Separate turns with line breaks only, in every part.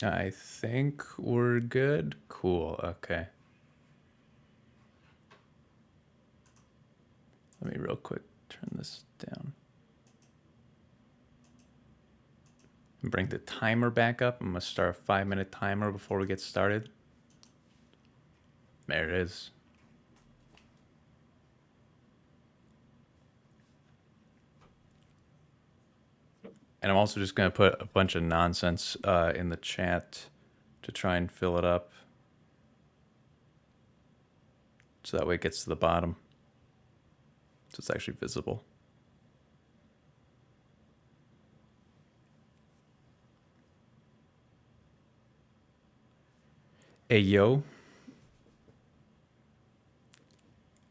I think we're good. Cool. Okay. Let me real quick turn this down. And bring the timer back up. I'm going to start a 5-minute timer before we get started. There it is. And I'm also just going to put a bunch of nonsense in the chat to try and fill it up. So that way it gets to the bottom. So it's actually visible. Hey, yo.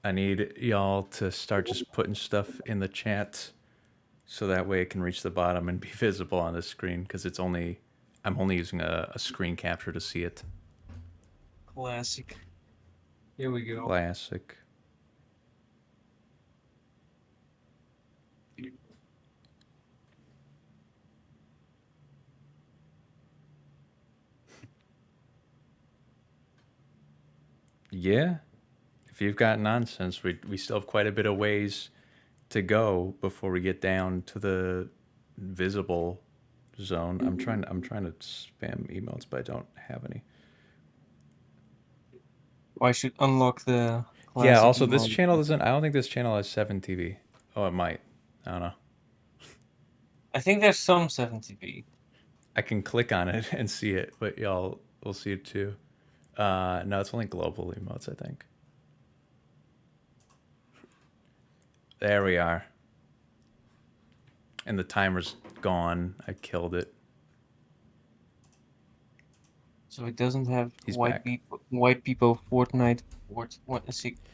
I need y'all to start just putting stuff in the chat so that way it can reach the bottom and be visible on the screen, because I'm only using a screen capture to see it.
Classic. Here we go.
Classic. Yeah. If you've got nonsense, we still have quite a bit of ways to go before we get down to the visible zone. I'm trying to spam emails, but I don't have any.
I should unlock the classic.
Yeah, also this
mode.
channel doesn't, I don't think this channel has 7TV. Oh, it might. I don't know.
I think there's some 70p.
I can click on it and see it, but y'all will see it too. No, it's only global emotes, I think. There we are. And the timer's gone. I killed it.
So it doesn't have
He's
white
back.
people Fortnite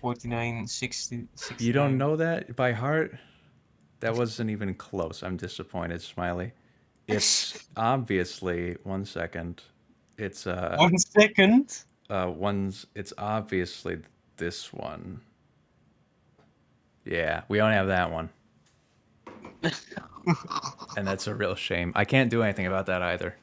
49 60.
You don't know that by heart? That wasn't even close. I'm disappointed, Smiley. It's obviously 1 second. It's
1 second.
it's obviously this one. Yeah, we don't have that one. And that's a real shame. I can't do anything about that either.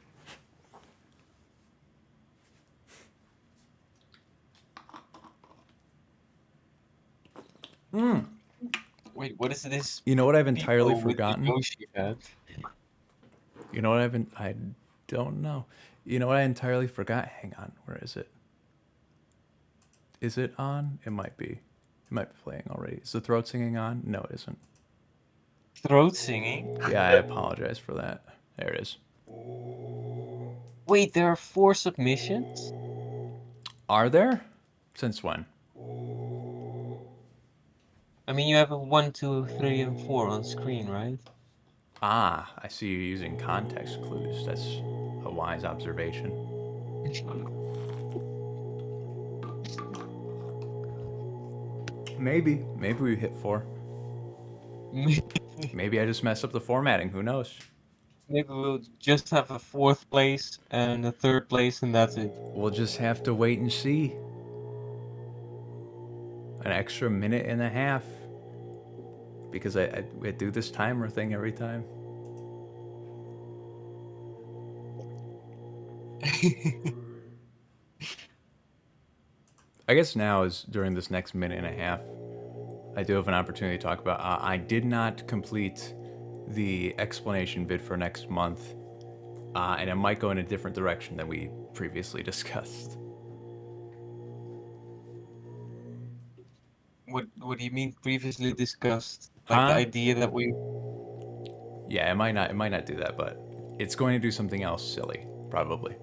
Wait, what is this?
You know what I've entirely
People with the
forgotten?
Yoshi hat.
You know what I don't know. You know what I entirely forgot? Hang on, where is it? Is it on? It might be. It might be playing already. Is the throat singing on? No, it isn't.
Throat singing?
Yeah, I apologize for that. There it is.
Wait, there are 4 submissions?
Are there? Since when?
I mean, you have a 1, 2, 3, and 4 on screen, right?
Ah, I see you using context clues. That's a wise observation. Maybe we hit 4. Maybe I just messed up the formatting. Who knows?
Maybe we'll just have a 4th place and a 3rd place, and that's it.
We'll just have to wait and see. An extra minute and a half. Because I do this timer thing every time. I guess now is during this next minute and a half, I do have an opportunity to talk about. I did not complete the explanation bid for next month, and it might go in a different direction than we previously discussed.
What do you mean previously discussed? Like the
Huh?
idea that we...
Yeah, it might not do that, but it's going to do something else silly, probably.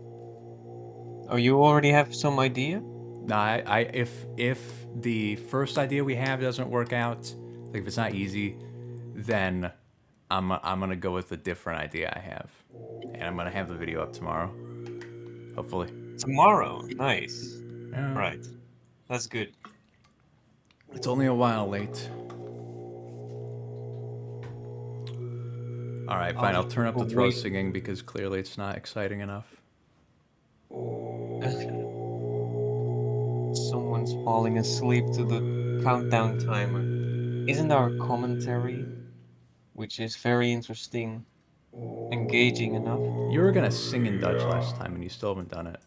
Oh, you already have some idea?
Nah, if the first idea we have doesn't work out, like if it's not easy, then I'm gonna go with a different idea I have, and I'm gonna have the video up tomorrow, hopefully.
Tomorrow. Nice.
Yeah.
Right. That's good.
It's only a while late. All right, fine. I'll turn up the throat singing because clearly it's not exciting enough.
Someone's falling asleep to the countdown timer. Isn't our commentary, which is very interesting, engaging enough.
You were gonna sing in Dutch last time, and you still haven't done it.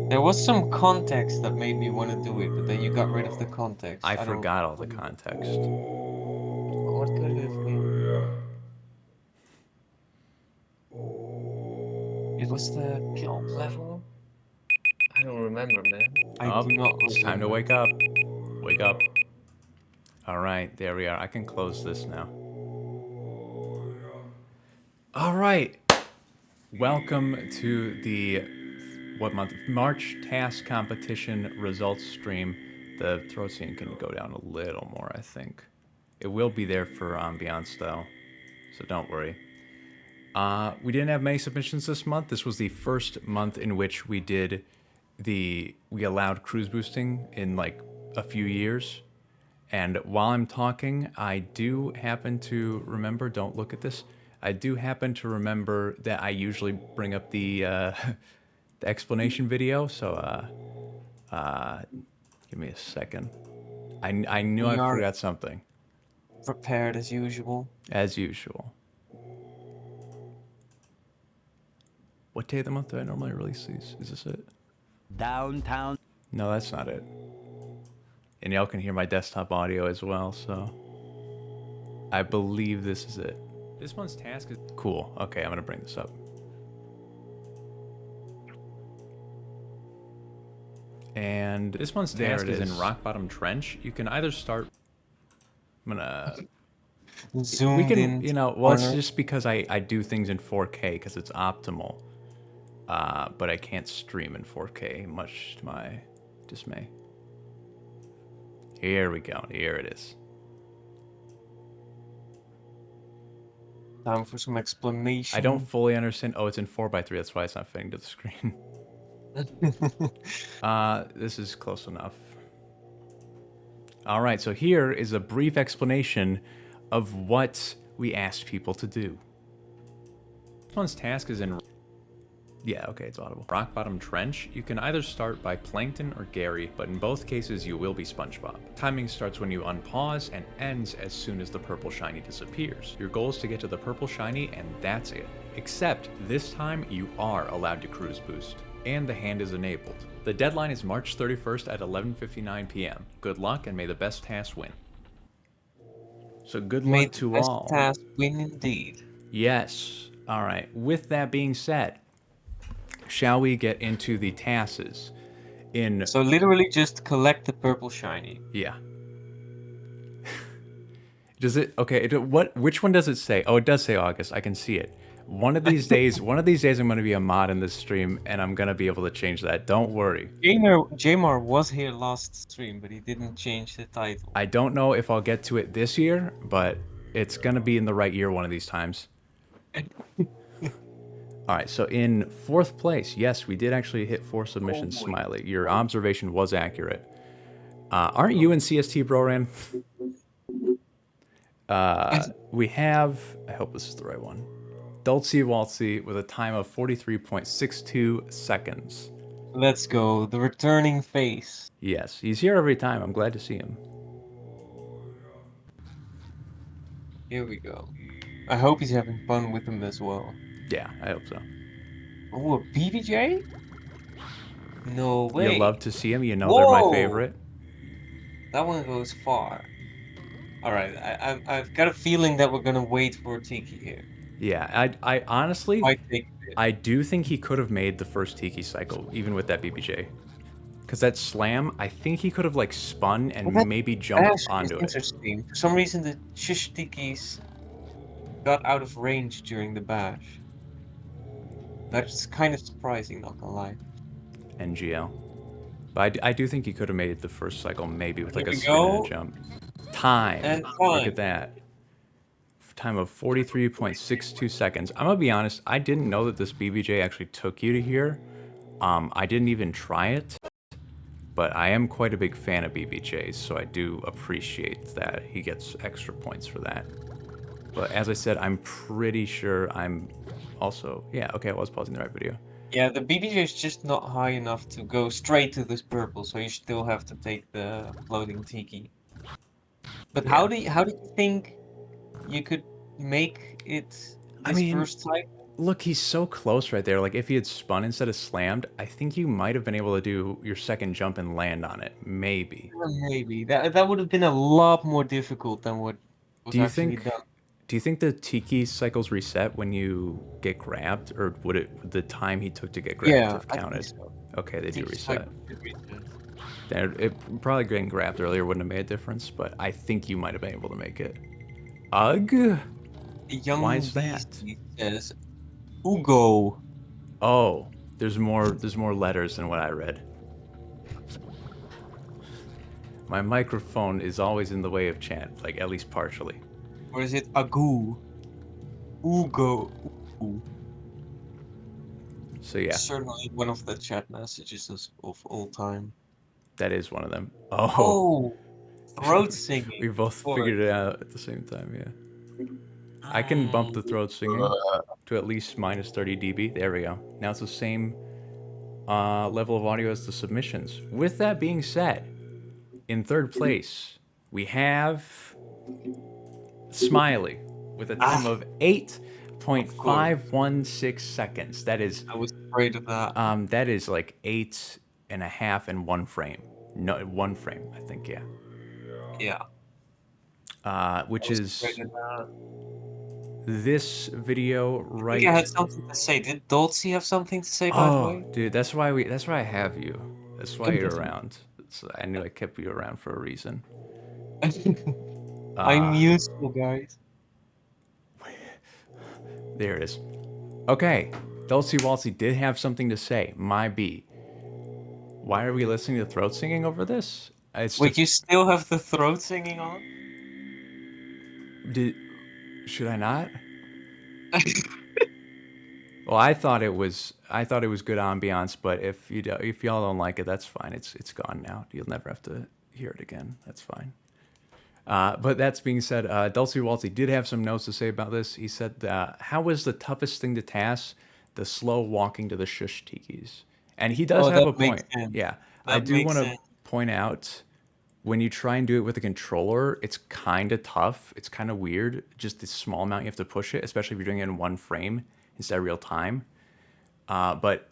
There was some context that made me want to do it, but then you got rid of the context.
I
I don't
forgot all the
remember.
context.
What could it have been? It was the guild level? I don't remember, man. I
Oh,
do not
it's time to
remember.
wake up. Wake up. All right, there we are. I can close this now. All right. Welcome to the what month? March TAS Competition results stream. The throat scene can go down a little more, I think. It will be there for ambiance though, so don't worry. We didn't have many submissions this month. This was the first month in which we allowed cruise boosting in like a few years. And while I'm talking, I do happen to remember, don't look at this, I do happen to remember that I usually bring up the, the explanation video. So give me a second. I knew I
We are
forgot something,
prepared as usual.
as usual. What day of the month do I normally release these? Is this it?
Downtown.
No, that's not it. And y'all can hear my desktop audio as well, so I believe this is it. This one's task is cool. Okay, I'm gonna bring this up. And this one's task is in Rock Bottom Trench. You can either start. I'm gonna.
Zoomed
We can,
in.
you know, well, it's just because I do things in 4K because it's optimal. But I can't stream in 4K, much to my dismay. Here we go. Here it is.
Time for some explanation.
I don't fully understand. Oh, it's in 4:3. That's why it's not fitting to the screen. This is close enough. All right, so here is a brief explanation of what we asked people to do. This one's task is in... Yeah, okay, it's audible. Rock Bottom Trench. You can either start by Plankton or Gary, but in both cases you will be SpongeBob. Timing starts when you unpause and ends as soon as the purple shiny disappears. Your goal is to get to the purple shiny and that's it. Except this time you are allowed to cruise boost, and the hand is enabled. The deadline is March 31st at 11:59 p.m. Good luck and may the best task win. So good
May
luck
the
to
best
all.
task win indeed.
Yes. All right. With that being said, shall we get into the TASes?
So literally just collect the purple shiny.
Yeah. Does it? Okay. Which one does it say? Oh, it does say August. I can see it. One of these days, I'm going to be a mod in this stream, and I'm going to be able to change that. Don't worry.
Jamar was here last stream, but he didn't change the title.
I don't know if I'll get to it this year, but it's going to be in the right year one of these times. All right, so in 4th place, yes, we did actually hit 4 submissions, Smiley. Your observation was accurate. Aren't you in CST, Broran? We have, I hope this is the right one, Dulcie Waltzy with a time of 43.62 seconds.
Let's go, the returning face.
Yes, he's here every time. I'm glad to see him.
Here we go. I hope he's having fun with him as well.
Yeah, I hope so.
Oh, a BBJ? No way.
You love to see him. You know
Whoa!
they're my favorite.
That one goes far. Alright, I've got a feeling that we're gonna wait for Tiki here.
Yeah, I honestly,
Might take a bit.
I do think he could have made the first Tiki cycle, even with that BBJ. Because that slam, I think he could have like spun and maybe jumped onto it.
Interesting. For some reason, the Shish Tikis got out of range during the bash. That's kind of surprising, not gonna lie.
NGL. But I do think he could have made the first cycle maybe with like a
Here we
spin and
go.
a jump. Time.
And
Look
time.
at that. Time of 43.62 seconds. I'm gonna be honest, I didn't know that this BBJ actually took you to here. I didn't even try it. But I am quite a big fan of BBJs, so I do appreciate that he gets extra points for that. But as I said, I'm pretty sure I'm also... Yeah, okay, I was pausing the right video.
Yeah, the BBJ is just not high enough to go straight to this purple, so you still have to take the floating Tiki. But
Yeah.
how do you think you could make it
I
this
mean,
first time?
look, he's so close right there. Like, if he had spun instead of slammed, I think you might have been able to do your second jump and land on it. Maybe.
Maybe. That would have been a lot more difficult than what
Do
was
you
actually
think
done.
do you think the Tiki cycles reset when you get grabbed, or would the time he took to get grabbed
Yeah,
have
I think
counted?
so.
Okay, they do
Tiki
reset.
cycle did reset.
Then it probably getting grabbed earlier wouldn't have made a difference, but I think you might have been able to make it. Ugh. Why
Young
is that?
DC says, Ugo.
Oh, there's more letters than what I read. My microphone is always in the way of chat, like at least partially.
Or is it Agu? Ugo. Ugo.
So yeah,
Certainly one of the chat messages of all time.
that is one of them. Oh,
Oh, throat singing,
we both
of
figured it
course.
out at the same time, yeah. I can bump the throat singing to at least minus 30 dB. There we go. Now it's the same level of audio as the submissions. With that being said, in third place, we have Smiley with a time
Ah,
of
of course.
8.516 seconds.
I was afraid of that.
That is like 8.5 in one frame. No, one frame, I think, yeah.
Yeah, I
Which
was afraid
is
of that.
this video
I think I
right.
had something to say. Did Dolce have something to say, by the
Oh,
way?
dude, that's why I have you. That's why you're around. I knew I kept you around for a reason.
I'm useful, guys.
There it is. Okay, Dulcie Walsey did have something to say. My B. Why are we listening to throat singing over this? It's
Wait, you
just.
still have the throat singing on?
Did, should I not? Well, I thought it was good ambiance, but if y'all don't like it, that's fine. It's gone now. You'll never have to hear it again. That's fine. But that's being said, Dulcie Walsey did have some notes to say about this. He said, "How was the toughest thing to TAS? The slow walking to the shush tikis." And he does
Oh,
have
that
a
makes
point.
sense.
Yeah, I
That
do
makes
want to
sense.
point out when you try and do it with a controller, it's kind of tough. It's kind of weird. Just the small amount you have to push it, especially if you're doing it in one frame instead of real time. But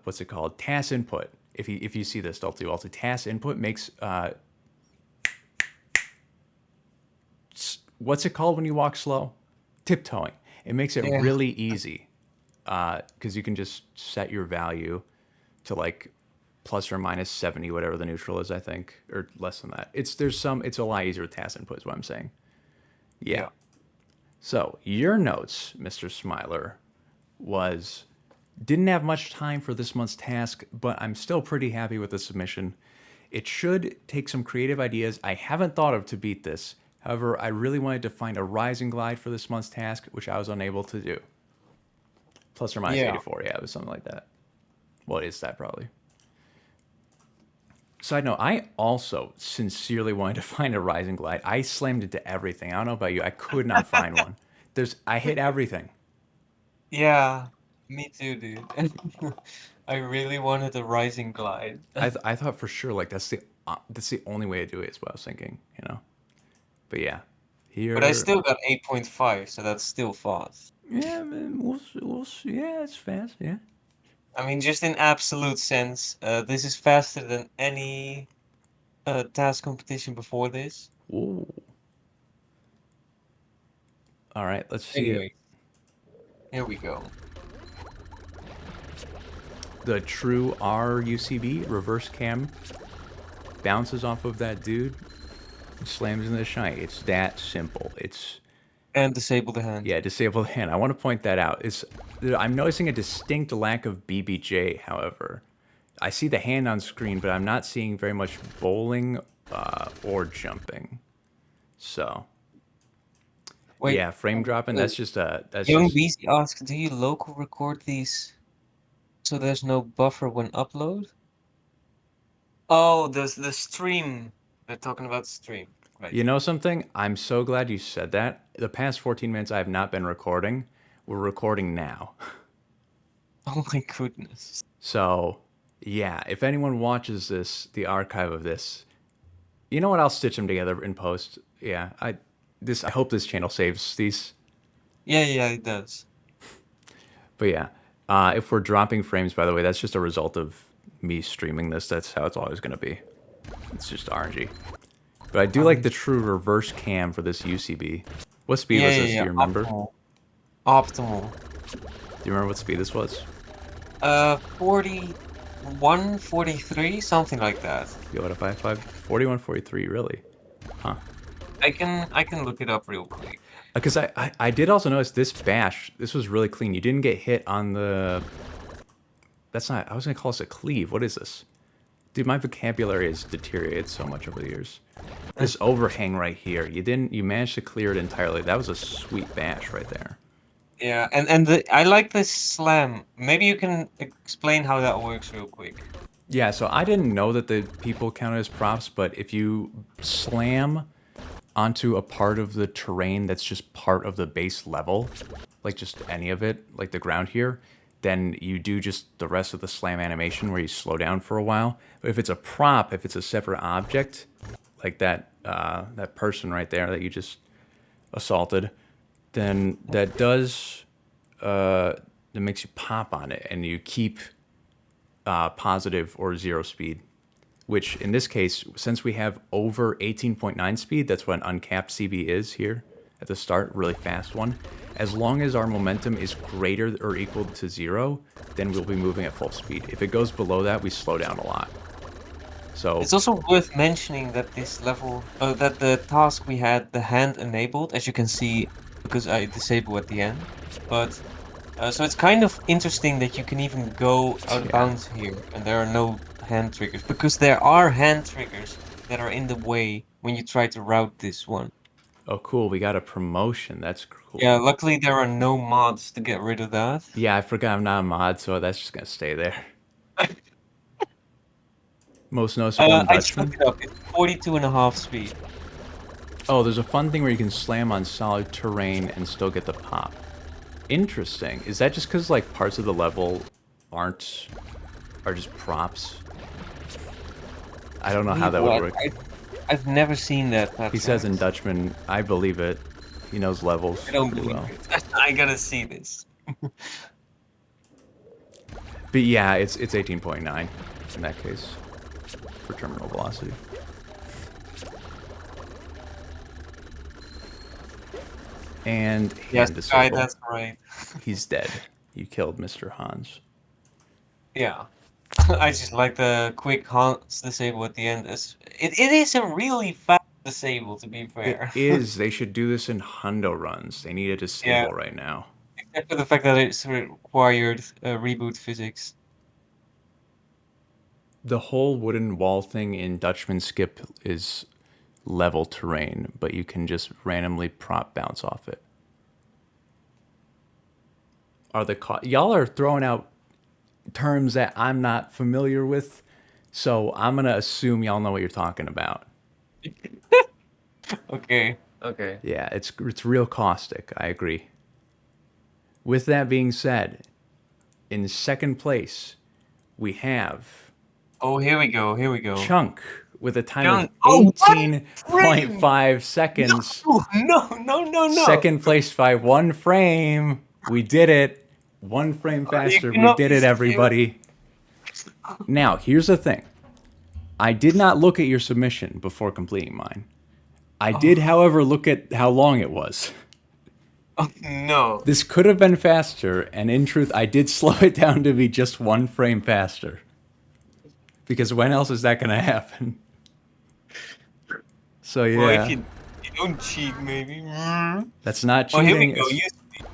what's it called? TAS input. If you see this, Dulce Walsey, TAS input makes what's it called when you walk slow? Tiptoeing. It makes it
Yeah.
really easy because you can just set your value to like plus or minus 70, whatever the neutral is, I think, or less than that. It's a lot easier with TAS input, is what I'm saying. Yeah.
Yeah.
So your notes, Mr. Smiler, was didn't have much time for this month's task, but I'm still pretty happy with the submission. It should take some creative ideas I haven't thought of to beat this. However, I really wanted to find a rising glide for this month's task, which I was unable to do. Plus or minus
Yeah.
84, yeah, it was something like that. Well, it is that probably. Side note, I also sincerely wanted to find a rising glide. I slammed into everything. I don't know about you. I could not find one. I hit everything.
Yeah. Me too, dude. I really wanted a rising glide.
I thought for sure like that's the only way to do it is what I was thinking, you know. But yeah,
But I
here,
still got 8.5, so that's still fast.
yeah, man, we'll see. Yeah, it's fast. Yeah.
I mean, just in absolute sense, this is faster than any task competition before this.
Ooh. All right, let's see it.
Anyway, here we go.
The true RUCB reverse cam bounces off of that dude, slams into the shine. It's that simple. It's
And disable the hand.
yeah, disabled hand. I want to point that out. I'm noticing a distinct lack of BBJ. However, I see the hand on screen, but I'm not seeing very much bowling or jumping. So
Wait,
yeah, frame dropping.
uh,
That's just
Young BC asks, do you local record these so there's no buffer when upload? Oh, there's the stream. They're talking about stream. Right.
You know something? I'm so glad you said that. The past 14 minutes I have not been recording. We're recording now.
Oh my goodness.
So, yeah, if anyone watches the archive of this, you know what? I'll stitch them together in post. Yeah, I hope this channel saves these.
Yeah, it does.
But yeah, if we're dropping frames, by the way, that's just a result of me streaming this. That's how it's always going to be. It's just RNG. But I do like the true reverse cam for this UCB. What speed was this? Do
Yeah.
you remember? Do
Optimal. Optimal.
you remember what speed this was?
41, 43, something like that.
Yo, what if I have 41, 43, really? Huh.
I can look it up real quick.
Because I did also notice this bash, this was really clean. You didn't get hit on the... That's not... I was going to call this a cleave. What is this? Dude, my vocabulary has deteriorated so much over the years. This overhang right here, you managed to clear it entirely. That was a sweet bash right there.
Yeah, and I like this slam. Maybe you can explain how that works real quick.
Yeah, so I didn't know that the people counted as props, but if you slam onto a part of the terrain that's just part of the base level, like just any of it, like the ground here, then you do just the rest of the slam animation where you slow down for a while. But if it's a prop, if it's a separate object, like that person right there that you just assaulted, then that does that makes you pop on it, and you keep positive or zero speed. Which in this case, since we have over 18.9 speed, that's what an uncapped CB is here at the start, really fast one. As long as our momentum is greater or equal to 0, then we'll be moving at full speed. If it goes below that, we slow down a lot. So
It's also worth mentioning that this level, that the task we had the hand enabled, as you can see, because I disable at the end. But so it's kind of interesting that you can even go out of
Yeah.
bounds here, and there are no hand triggers, because there are hand triggers that are in the way when you try to route this one.
Oh, cool. We got a promotion. That's cool.
Yeah, luckily there are no mods to get rid of that.
Yeah, I forgot I'm not a mod, so that's just going to stay there. Most noticeable in
I just
Dutchman.
looked it up. It's 42.5 speed.
Oh, there's a fun thing where you can slam on solid terrain and still get the pop. Interesting. Is that just because, like, parts of the level are just props? I don't know how that would
What?
work.
I've never seen that.
He says in Dutchman, I believe it. He knows levels
I don't
pretty
believe
well.
it. I gotta see this.
But yeah, it's 18.9 in that case for terminal velocity. And
Yes,
hand
guy,
disable.
that's right.
He's dead. You killed Mr. Hans.
Yeah. I just like the quick Hans disable at the end. It is a really fast disable, to be
It
fair.
is. They should do this in hundo runs. They need a
Yeah,
disable right now.
except for the fact that it's required reboot physics.
The whole wooden wall thing in Dutchman Skip is level terrain, but you can just randomly prop bounce off it. Y'all are throwing out terms that I'm not familiar with, so I'm gonna assume y'all know what you're talking about.
Okay. Okay.
Yeah, it's real caustic. I agree. With that being said, in second place, we have
Oh, here we go. Here we go.
Chunk with a time of
Chunk. Oh, what?
18.5 seconds.
No.
Second place by 1 frame. We did it. 1 frame
You
faster. We
cannot
did
be
it,
serious.
everybody. Now, here's the thing. I did not look at your submission before completing mine. I did, however, look at how long it was.
Oh, no.
This could have been faster, and in truth, I did slow it down to be just 1 frame faster. Because when else is that going to happen? So, yeah.
Well, if you don't cheat, maybe.
That's not
Oh,
cheating.
here we go.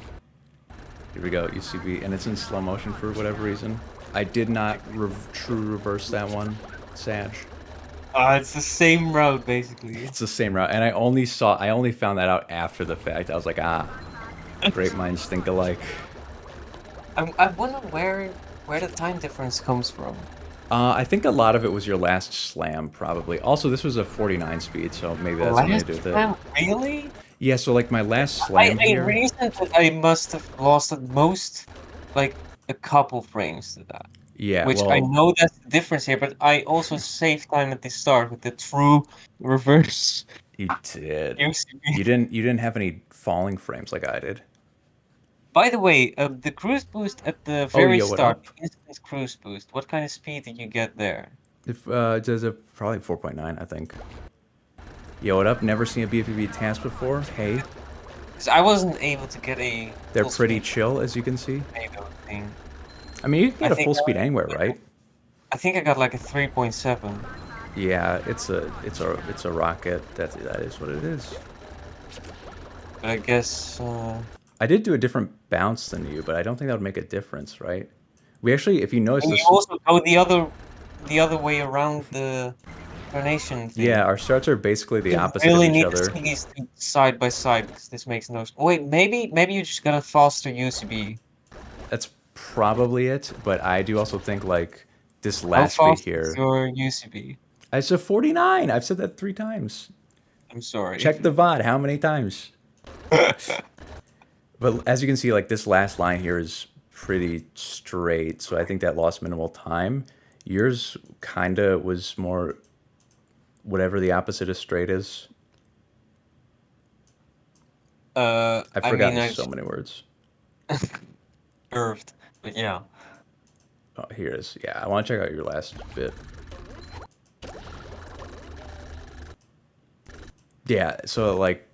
Here we go, UCB, and it's in slow motion for whatever reason. I did not true reverse that one, Sag.
It's the same route, basically.
It's the same route, and I only found that out after the fact. I was like, great minds think alike.
I wonder where the time difference comes from.
I think a lot of it was your last slam, probably. Also, this was a 49 speed, so maybe that's something to do with it.
Slam? Really?
Yeah, so like my last slam
I
here.
reasoned that I must have lost at most, like, a couple frames to that.
Yeah,
Which
well,
I know that's the difference here, but I also saved time at the start with the true reverse.
you did.
UCB.
You didn't have any falling frames like I did.
By the way, the cruise boost at the
Oh,
very
yo, what
start,
up?
the instant cruise boost, what kind of speed did you get there?
If it does a probably 4.9, I think. Yo, what up? Never seen a BFBB task before. Hey,
Because I wasn't able to get a
they're
full
pretty
speed
chill, as you can see.
tornado thing.
I mean, you can
I
get a
think
full speed anywhere, right?
I think I got like a 3.7.
Yeah, it's a rocket. That is what it is.
But I guess
I did do a different bounce than you, but I don't think that would make a difference, right? We actually, if you notice
and you
this,
also go the other way around the carnation
yeah,
thing.
our starts are basically the
You
opposite of
really
each
need to
other.
see these two side by side because this makes no sense. Wait, maybe you just got a faster UCB.
That's probably it, but I do also think like this
How
last speed
fast is
here.
your UCB?
It's a 49. I've said that 3 times.
I'm sorry.
Check the VOD. How many times? But as you can see, like this last line here is pretty straight, so I think that lost minimal time. Yours kinda was more whatever the opposite of straight is. I've
I mean,
forgotten
I
so
just
many words.
curved, but yeah.
Oh, here it is. Yeah, I want to check out your last bit. Yeah, so like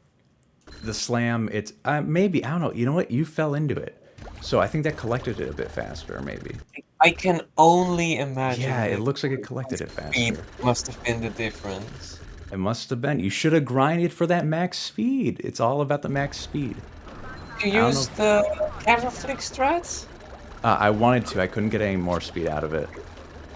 the slam, it's maybe I don't know. You know what? You fell into it, so I think that collected it a bit faster, maybe.
I can only
Yeah,
imagine
it
that
looks like it
my
collected it
speed
faster.
must have been the difference.
It must have been. You should have grinded for that max speed. It's all about the max speed.
You
I don't know
use
if
the camera flick strats?
I wanted to. I couldn't get any more speed out of it,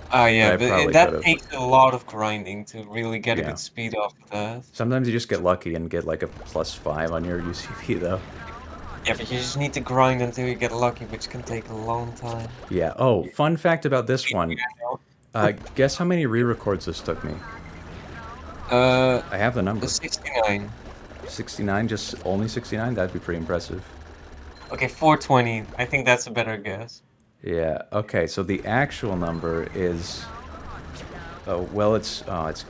Ah,
but
yeah,
I
but
probably could
that
have.
takes a lot of grinding to really get a
Yeah.
good speed off of that.
Sometimes you just get lucky and get like a +5 on your UCP though.
Yeah, but you just need to grind until you get lucky, which can take a long time.
Yeah. Oh, fun fact about this one. Guess how many re-records this took me?
Uh,
I have the
the
number.
69.
69, just only 69? That'd be pretty impressive.
Okay, 420. I think that's a better guess.
Yeah, okay, so the actual number is... Oh, well, it's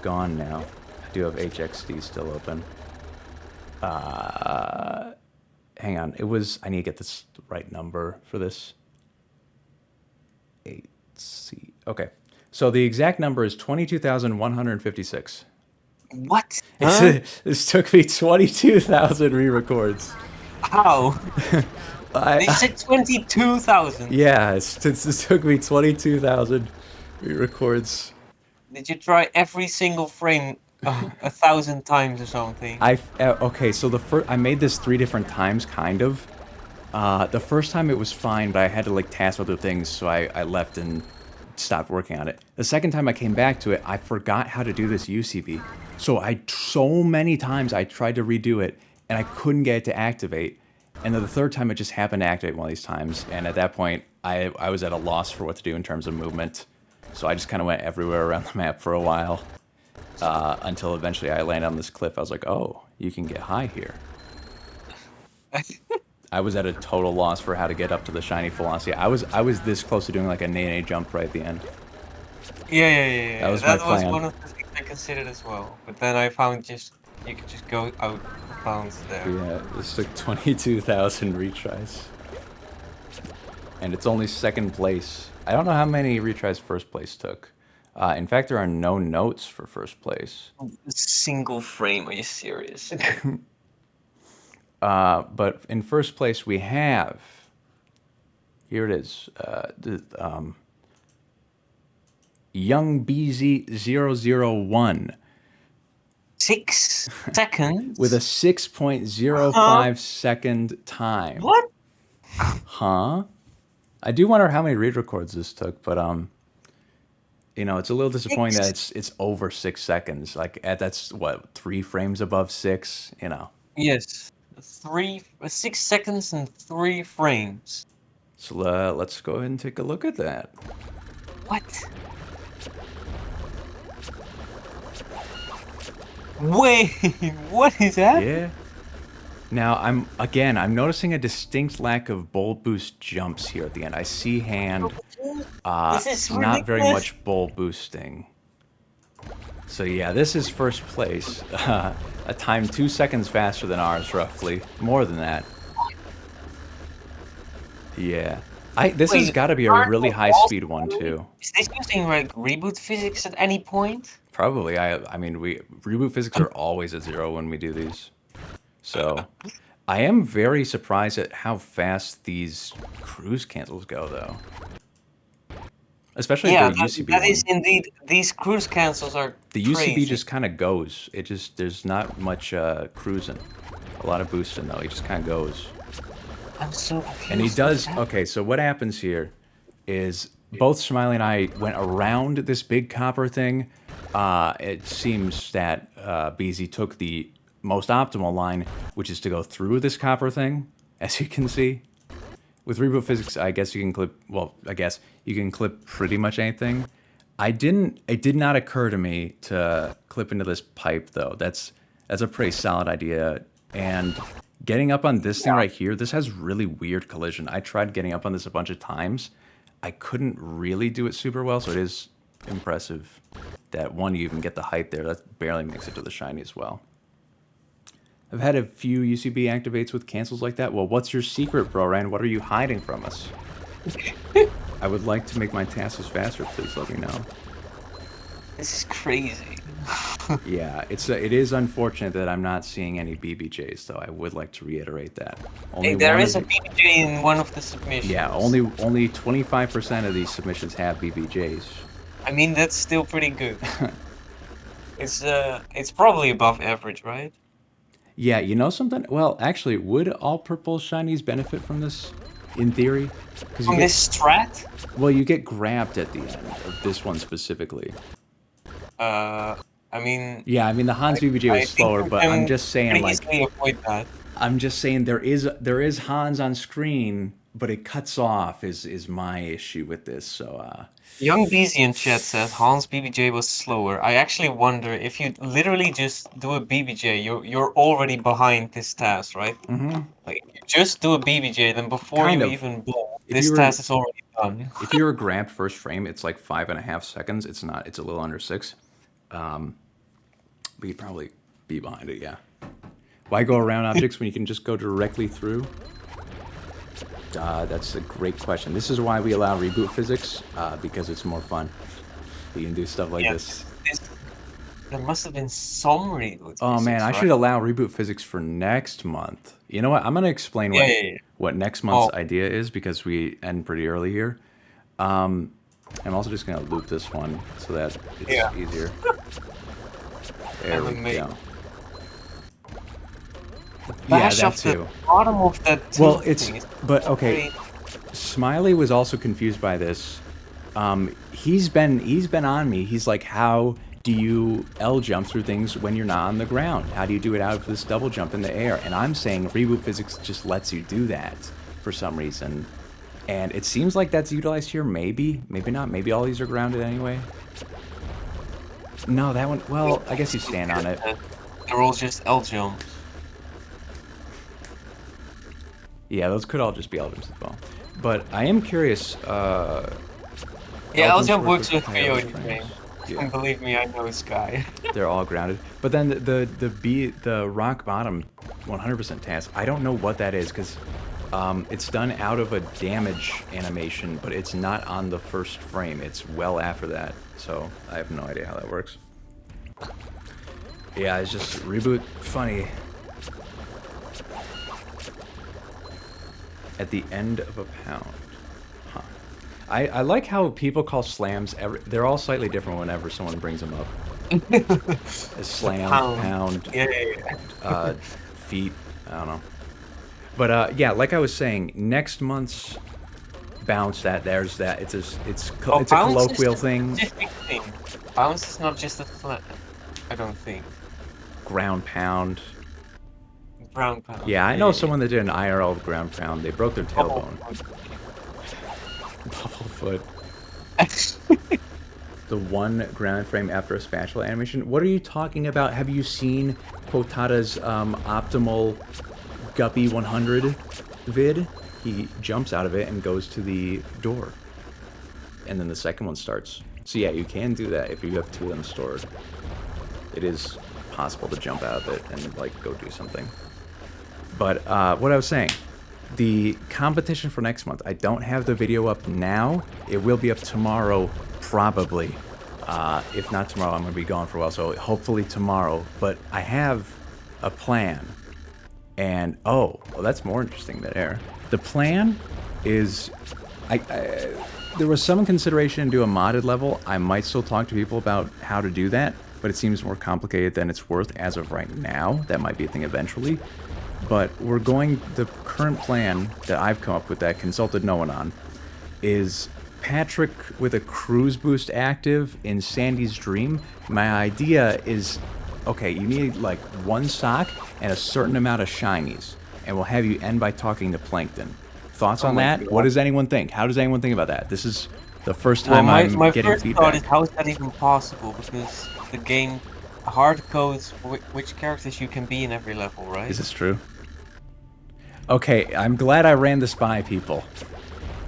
gone now. I do have HXD still open. Hang on, it was... I need to get this right number for this. 8C. Okay, so the exact number is 22,156.
What? Huh?
This took me 22,000 re-records.
How? They
I,
said 22,000.
yeah, this took me 22,000 re-records.
Did you try every single frame 1,000 times or something?
Okay, so I made this 3 different times, kind of. The first time it was fine, but I had to like task other things, so I left and stopped working on it. The second time I came back to it, I forgot how to do this UCB. So many times I tried to redo it, and I couldn't get it to activate. And then the third time it just happened to activate one of these times, and at that point, I was at a loss for what to do in terms of movement. So I just kind of went everywhere around the map for a while, until eventually I landed on this cliff. I was like, oh, you can get high here. I was at a total loss for how to get up to the shiny velocity. I was this close to doing like a nay jump right at the end.
Yeah.
That was
That
my
was
plan.
one of the things I considered as well. But then I found you could just go out of bounds there.
Yeah, this took 22,000 retries. And it's only second place. I don't know how many retries first place took. In fact, there are no notes for first place.
A single frame, are you serious?
But in first place we have... Here it is. Young BZ001
6 seconds?
with a 6.05
Huh?
second time.
What?
Huh? I do wonder how many read records this took, but you know, it's a little disappointing that it's over 6 seconds. Like that's what, 3 frames above 6. You know.
Yes. 6 seconds and 3 frames.
So let's go ahead and take a look at that.
What? Wait, what is that?
Yeah. Now I'm noticing a distinct lack of bowl boost jumps here at the end. I see hand,
This is
not very
ridiculous.
much bowl boosting. So yeah, this is first place. A time 2 seconds faster than ours, roughly. More than that. Yeah. This has
Wait,
got to be a
aren't
really
the
high
walls
speed one
slowly?
too.
Is this using like reboot physics at any point?
Probably. I mean, we reboot physics are always at 0 when we do these. So, I am very surprised at how fast these cruise cancels go, though. Especially
Yeah,
the
that,
UCB
that is
one.
indeed. These cruise cancels are
The UCB
crazy.
just kind of goes. It just there's not much cruising. A lot of boosting though. He just kind of goes.
I'm so
And he
confused. What's
does.
happening?
Okay, so what happens here is both Smiley and I went around this big copper thing. It seems that BZ took the most optimal line, which is to go through this copper thing, as you can see. With reboot physics, I guess you can clip. Well, I guess you can clip pretty much anything. I didn't. It did not occur to me to clip into this pipe though. That's a pretty solid idea. And getting up on this thing right here, this has really weird collision. I tried getting up on this a bunch of times. I couldn't really do it super well, so it is impressive that one you even get the height there. That barely makes it to the shiny as well. I've had a few UCB activates with cancels like that. Well, what's your secret, bro, Ryan? What are you hiding from us? I would like to make my tasks faster. Please let me know.
This is crazy.
Yeah, it is unfortunate that I'm not seeing any BBJs, though. I would like to reiterate that. Only
Hey, there
one
is
of
a
the,
BBJ in one of the submissions.
yeah, only 25% of these submissions have BBJs.
I mean, that's still pretty good. It's probably above average, right?
Yeah, you know something? Well, actually, would all purple shinies benefit from this, in theory? Because you
On
get,
this strat,
well, you get grabbed at the end of this one specifically.
I mean,
Yeah, I mean the Hans BBJ
I
was
think
slower,
you
but I'm
can
just saying
pretty
like
easily avoid that.
I'm just saying there is Hans on screen, but it cuts off is my issue with this. So
Young BZ in chat says Hans BBJ was slower. I actually wonder if you literally just do a BBJ, you're already behind this task, right? Like if you just do a BBJ, then before
kind
you
of.
even blow,
If
this
you were
task is already done.
if you were grabbed first frame, it's like 5.5 seconds. It's not. It's a little under 6. But you'd probably be behind it. Yeah. Why go around objects when you can just go directly through? That's a great question. This is why we allow reboot physics, because it's more fun. We can do stuff like
Yeah,
this.
there must have been some reboot
Oh man,
physics,
I
right?
should allow reboot physics for next month. You know what? I'm gonna explain
Yeah, yeah, yeah.
what next month's
Oh,
idea is because we end pretty early here. I'm also just gonna loop this one so that
yeah.
it's easier. There
I'm
we
amazed.
go.
The
Yeah,
bash
that
of the
too.
bottom of that
Well,
tilt
it's
thing is
but okay.
great.
Smiley was also confused by this. He's been on me. He's like, how do you L jump through things when you're not on the ground? How do you do it out of this double jump in the air? And I'm saying reboot physics just lets you do that for some reason. And it seems like that's utilized here. Maybe, maybe not. Maybe all these are grounded anyway. No, that one. Well, I guess you stand on it.
They're all just L jumps.
Yeah, those could all just be L jumps as well. But I am curious.
Yeah,
L
L
jumps
jump
work
works
with
with
coyote
Coyote
frames.
Frame.
Yeah.
Believe me, I know this guy.
They're all grounded. But then the rock bottom 100% task, I don't know what that is because it's done out of a damage animation, but it's not on the first frame. It's well after that. So I have no idea how that works. Yeah, it's just reboot funny. At the end of a pound. Huh. I like how people call slams, they're all slightly different whenever someone brings them up. A slam, pound,
Yeah, yeah, yeah.
feet, I don't know. But yeah, like I was saying, next month's bounce there's that. It's a
Oh, bounce is
colloquial
a
thing.
specific thing. Bounce is not just a flat. I don't think.
Ground pound.
Ground pound.
Yeah, I know someone that did an IRL ground pound. They broke their
Oh,
tailbone. Bubblefoot. The one ground frame after a spatula animation. What are you talking about? Have you seen Quotada's optimal Guppy 100 vid? He jumps out of it and goes to the door. And then the second one starts. So yeah, you can do that if you have two of them stored. It is possible to jump out of it and like go do something. But what I was saying, The competition for next month, I don't have the video up now. It will be up tomorrow, probably. If not tomorrow, I'm going to be gone for a while, so hopefully tomorrow. But I have a plan. And, oh, well, that's more interesting than air. The plan is, there was some consideration to do a modded level. I might still talk to people about how to do that, but it seems more complicated than it's worth as of right now. That might be a thing eventually. But the current plan that I've come up with that I consulted no one on is Patrick with a cruise boost active in Sandy's Dream. My idea is, okay, you need like one sock and a certain amount of shinies, and we'll have you end by talking to Plankton. Thoughts on that?
God.
What does anyone think? How does anyone think about that? This is the first
Well,
time
my
I'm getting
first
feedback.
thought is, how is that even possible? Because the game hard codes which characters you can be in every level, right?
Is this true? Okay, I'm glad I ran this by people.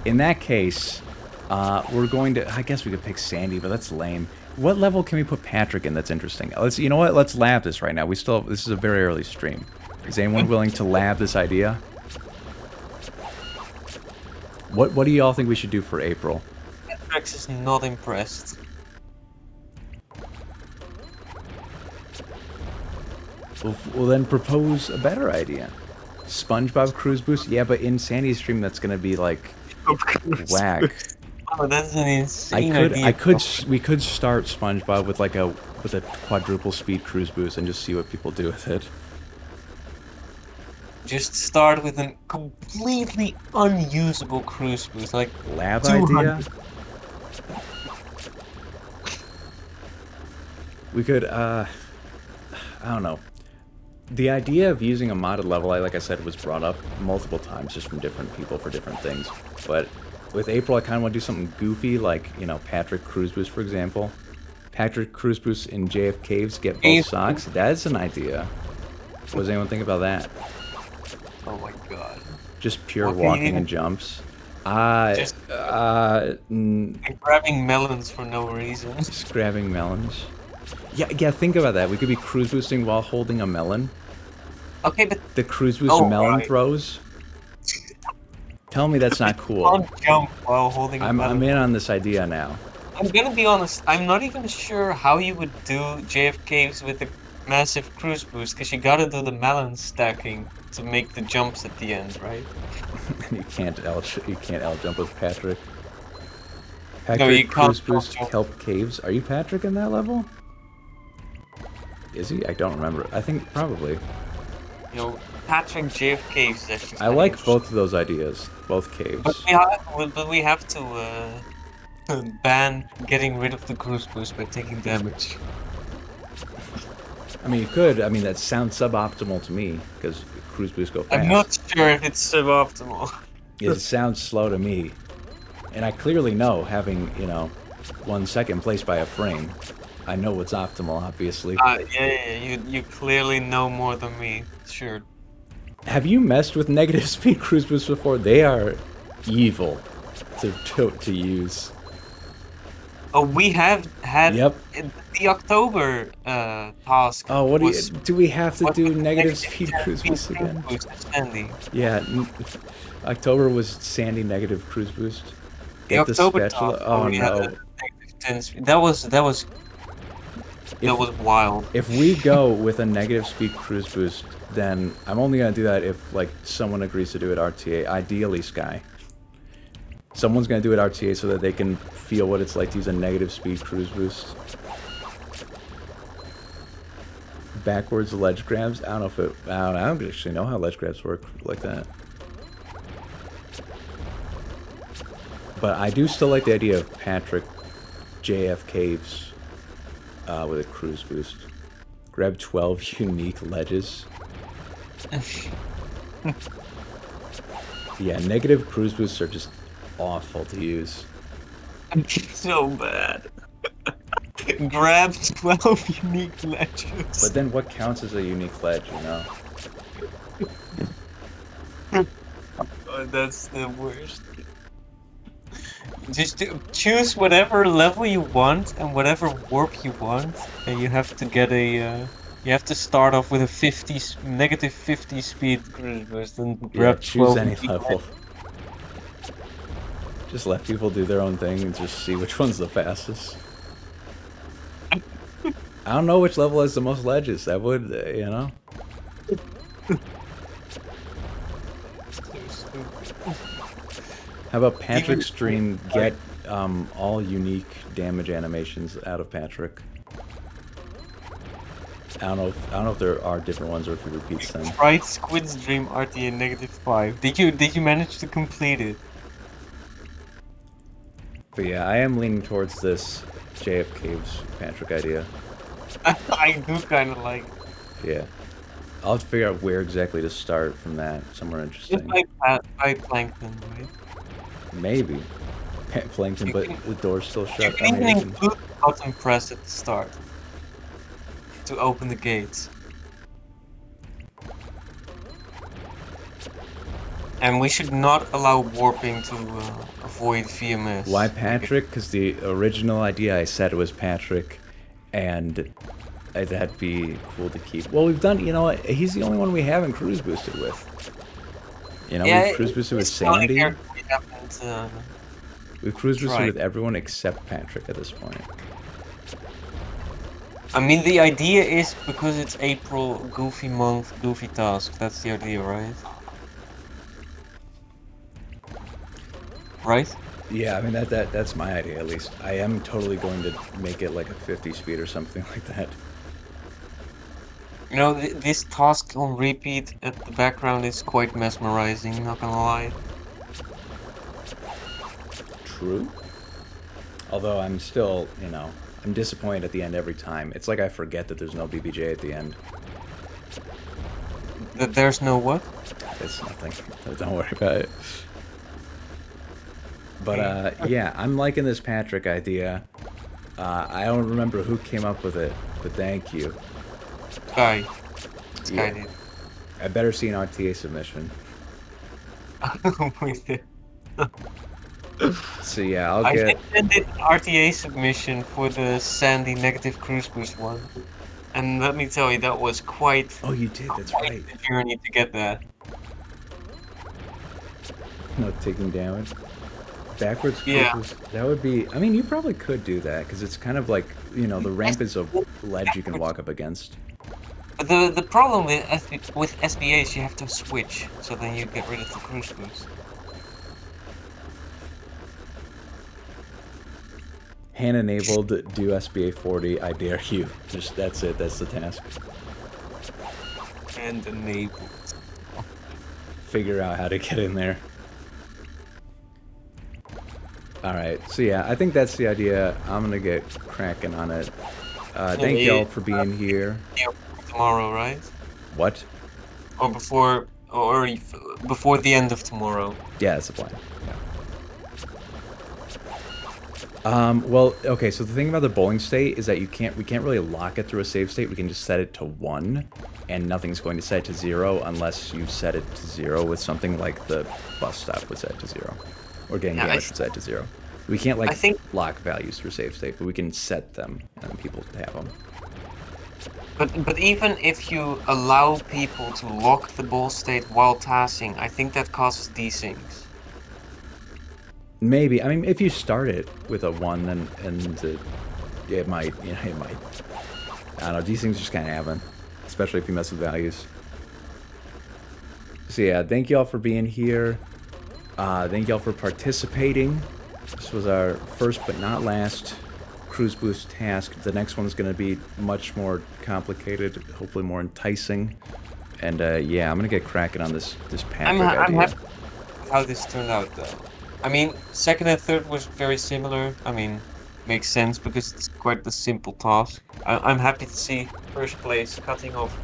In that case, we're going to... I guess we could pick Sandy, but that's lame. What level can we put Patrick in that's interesting? You know what? Let's lab this right now. This is a very early stream. Is anyone willing to lab this idea? What do y'all think we should do for April?
Rex is not impressed.
We'll then propose a better idea. SpongeBob Cruise Boost? Yeah, but in Sandy's stream, that's gonna be like whack.
Oh, that's an insane idea.
We could start SpongeBob with like a quadruple speed cruise boost and just see what people do with it.
Just start with a completely unusable cruise boost, like
Lab
200.
idea? We could, I don't know. The idea of using a modded level, like I said, was brought up multiple times just from different people for different things. But with April, I kind of want to do something goofy, like, you know, Patrick Cruise Boost, for example. Patrick Cruise Boost in JF Caves, get both socks. That's an idea. What does anyone think about that?
Oh my god.
Just pure walking and jumps.
And grabbing melons for no reason.
Just grabbing melons. Yeah, think about that. We could be cruise boosting while holding a melon.
Okay, but
the cruise boost melon throws. Tell me that's not cool.
Can't jump while holding a melon.
I'm in on this idea now.
I'm gonna be honest, I'm not even sure how you would do JF Caves with a massive cruise boost, because you gotta do the melon stacking to make the jumps at the end, right?
You can't L jump with Patrick.
No, you
cruise
can't
boost
jump.
kelp caves. Are you Patrick in that level? Is he? I don't remember. I think probably.
You know, Patrick JF Caves is actually
I like both of those ideas. Both caves.
But we have to ban getting rid of the cruise boost by taking damage.
I mean, you could. I mean, that sounds suboptimal to me, because cruise boosts go fast.
I'm not sure if it's suboptimal.
It sounds slow to me. And I clearly know, having, you know, 1 second placed by a frame, I know what's optimal, obviously.
Yeah, you clearly know more than me, sure.
Have you messed with negative speed cruise boosts before? They are evil to use.
Oh, we have had the October task.
Oh, do we have to do negative speed cruise boost again?
Sandy.
Yeah, October was Sandy negative cruise boost.
The October task.
Oh no.
That was wild.
If we go with a negative speed cruise boost, then I'm only gonna do that if like someone agrees to do it RTA. Ideally, Sky. Someone's gonna do it RTA so that they can feel what it's like to use a negative speed cruise boost. Backwards ledge grabs. I don't know if it. I don't actually know how ledge grabs work like that. But I do still like the idea of Patrick JF Caves with a cruise boost. Grab 12 unique ledges. Yeah, negative cruise boosts are just awful to use.
So bad. Grab 12 unique ledges.
But then what counts as a unique ledge, you know?
Oh, that's the worst. Just choose whatever level you want and whatever warp you want, and you have to get a You have to start off with a negative 50 speed cruise boost and
Yeah,
grab
choose
12
any
feet.
level. Just let people do their own thing and just see which one's the fastest. I don't know which level has the most ledges. That would, you know.
So stupid.
How about
Even
Patrick's stream? Get all unique damage animations out of Patrick. I don't know if there are different ones or if he repeats them.
tried Squid's Dream RTA -5. Did you manage to complete it?
But yeah, I am leaning towards this JFK's Patrick idea.
I do kind of like it.
Yeah. I'll have to figure out where exactly to start from that. Somewhere
Just
interesting.
by Plankton, right?
Maybe. Plankton,
You
but
can
the door's still
you
shut. I
can
mean,
even
we can.
include the button press at the start to open the gates. And we should not allow warping to avoid VMS.
Why Patrick? Because the original idea I said was Patrick, and that'd be cool to keep. Well, we've done, you know what? He's the only one we haven't cruise boosted with. You know,
Yeah,
we've cruise boosted with
it's not like
Sandy.
we haven't
We've cruise boosted
tried.
with everyone except Patrick at this point.
I mean, the idea is because it's April, Goofy month, Goofy task. That's the idea, right? Right?
Yeah, I mean that's my idea at least. I am totally going to make it like a 50 speed or something like that.
You know, this task on repeat at the background is quite mesmerizing, not gonna lie.
True. Although I'm still, you know, I'm disappointed at the end every time. It's like I forget that there's no BBJ at the end.
There's no what?
It's nothing. Don't worry about it. But yeah, I'm liking this Patrick idea. I don't remember who came up with it, but thank you.
Sky. Sky
Yeah.
did.
I better see an RTA submission.
We did.
So yeah, I'll
I
get.
did an RTA submission for the Sandy negative cruise boost one. And let me tell you, that was quite
Oh, you did. That's
quite
right.
the journey to get that.
No taking damage. Backwards
Yeah.
quick that would be. I mean, you probably could do that because it's kind of like, you know, the ramp is a ledge you can walk up against.
But the problem with SBAs, you have to switch, so then you get rid of the cruise boost.
Hand enabled, do SBA 40. I dare you. Just that's it. That's the task.
And enabled.
Figure out how to get in there. Alright, so yeah, I think that's the idea. I'm gonna get cracking on it. Thank y'all for being here.
Tomorrow, right?
What?
Or before the end of tomorrow.
Yeah, that's the plan. Yeah. Well, okay, so the thing about the bowling state is that we can't really lock it through a save state. We can just set it to 1, and nothing's going to set it to 0 unless you set it to 0 with something like the bus stop was set to 0. Or getting damage was set to 0. We can't, like, lock values through save state, but we can set them, and people have them.
But even if you allow people to lock the ball state while tassing, I think that causes desyncs.
Maybe. I mean, if you start it with a 1, then it might, you know, it might. I don't know, these things just kind of happen, especially if you mess with values. So yeah, thank y'all for being here. Thank y'all for participating. This was our first but not last cruise boost task. The next one's going to be much more complicated, hopefully more enticing. And yeah, I'm going to get cracking on this Patrick idea.
I'm happy with how this turned out, though. I mean, second and third was very similar. I mean, makes sense because it's quite the simple task. I'm happy to see first place cutting off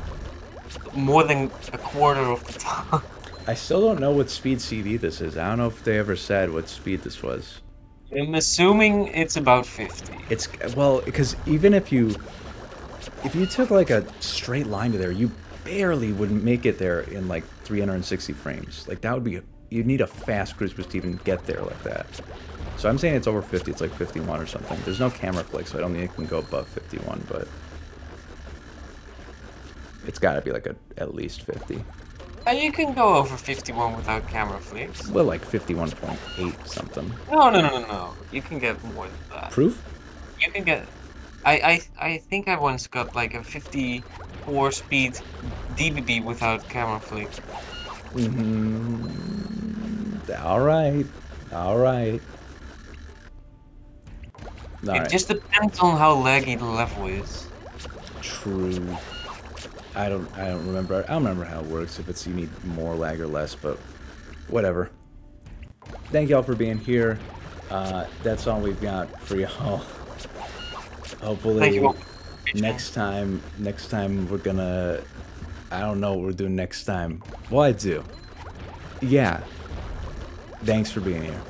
more than a quarter of the time.
I still don't know what speed CD this is. I don't know if they ever said what speed this was.
I'm assuming it's about 50.
It's, well, because even if you took like a straight line to there, you barely would make it there in like 360 frames. Like that would be, you'd need a fast cruise boost to even get there like that. So I'm saying it's over 50, it's like 51 or something. There's no camera flick, so I don't think it can go above 51, but It's got to be like at least 50.
You can go over 51 without camera flicks.
Well, like 51.8 something.
No, no, no, no, no. You can get more than that.
Proof?
You can get. I think I once got like a 54 speed DBB without camera flick.
All right. All right. All
It
right.
just depends on how laggy the level is.
True. I don't remember. I don't remember how it works, if it's you need more lag or less, but whatever. Thank y'all for being here. That's all we've got for y'all.
Thank
Hopefully
you.
next time we're gonna, I don't know what we're doing next time. Well, I do. Yeah. Thanks for being here.